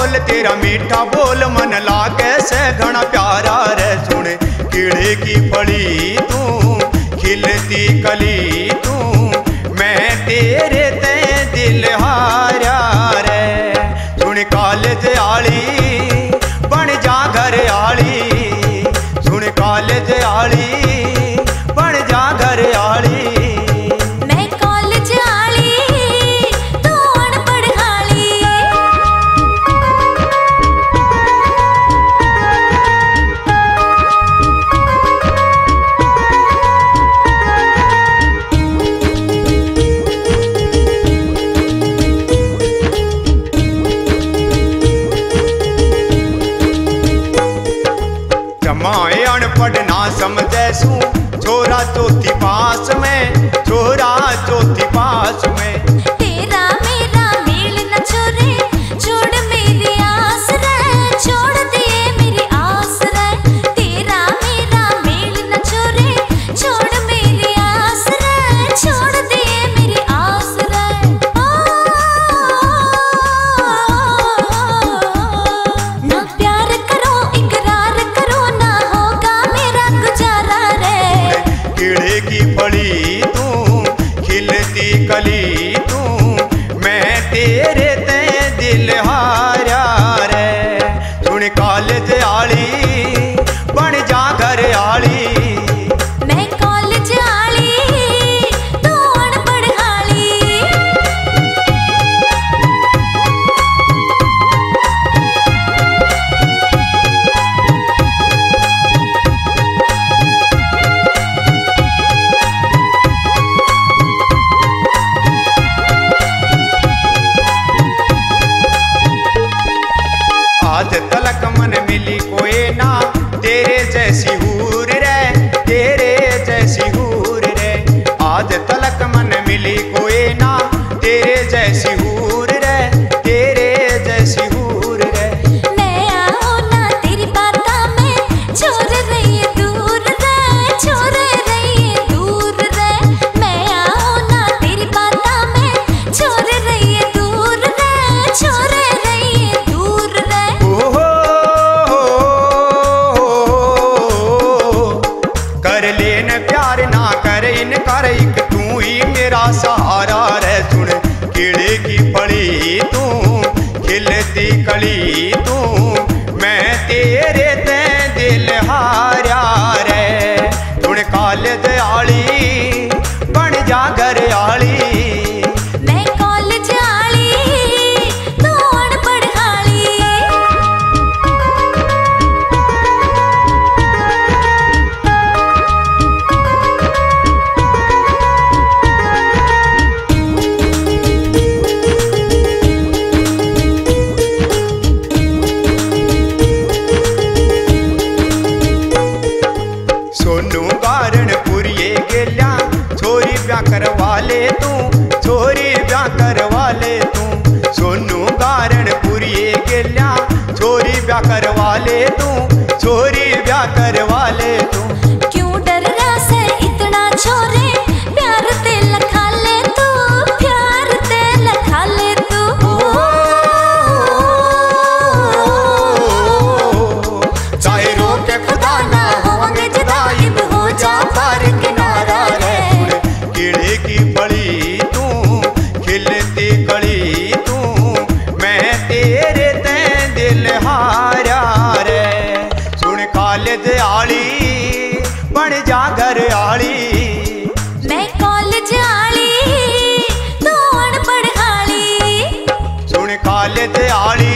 बोल तेरा मीठा बोल मन लागे से घना प्यारा रे। सुन कीड़े की फली तू खिलती कली तू, मैं तेरे ते दिल हारा रे। सुन कॉलेज आली बन जा घर आली, सुन कॉलेज आली बन जा घर आली। जमाए अनपढ़ ना समझे सू छोरा चौथी पास में, छोरा चौथी पास में। तेरा मेरा मेल न छोड़े छोड़ मेरी आस रे, छोड़ दिए मेरी आस रे। तेरा मेरा मेल न छोड़े छोड़ मेरी आस रे, छोड़ दिए मेरी आस रे। ना प्यार करो इकरार करो ना होगा मेरा गुजारा रे। कीड़े की फली तू खिलती कली तू, मैं तेरे ते दिल हारा रे। सुन कॉलेज आली बन जा घर आली, मैं कॉलेज आली तू अनपढ़ आली। आज तलक मन मिली कोई ना तेरे जैसी हूर रे, तेरे जैसी हूर रे। आज तलक मन मिली कोई ना तेरे जैसी हूर रे, तेरे जैसी हूर रे। मैं आऊं ना तेरी बातों में छोड़ रही है दूर रे, छोड़ रही है दूर रे। मैं आऊं ना तेरी बातों में छोड़ रही है दूर रे, छोड़ रही है दूर रे। कर लेन प्यार ना कर इनकार, एक तू ही मेरा सहारा रे। सुन कीड़े की फली तू खिलती कली तू, मैं तेरे ते दिल हारा रे। सुन कॉलेज आली बन जा घर आली, मैं कॉलेज आली तू अनपढ़ आली। सोनू कारण पुरिये गेल्या छोरी ब्या करवा ले तू, छोरी ब्या करवा ले तू। सोनू कारण पुरिये गेल्या छोरी ब्या करवा ले तू, छोरी ब्या करवा ले तू। क्यों डर रहा से इतना छोरे, प्यार ते लखा ले तू, प्यार ते लखा ले तू। चाहे रोके खुदा ना होंगे जुदा, इब हो जा पार किनारा रे। कीड़े की फली तू खिलती कली तू, मैं तेरे ते दिल हारा रे। सुन कॉलेज आली बन जा घर आली, मैं कॉलेज आली तू अनपढ़ आली। सुन कॉलेज आली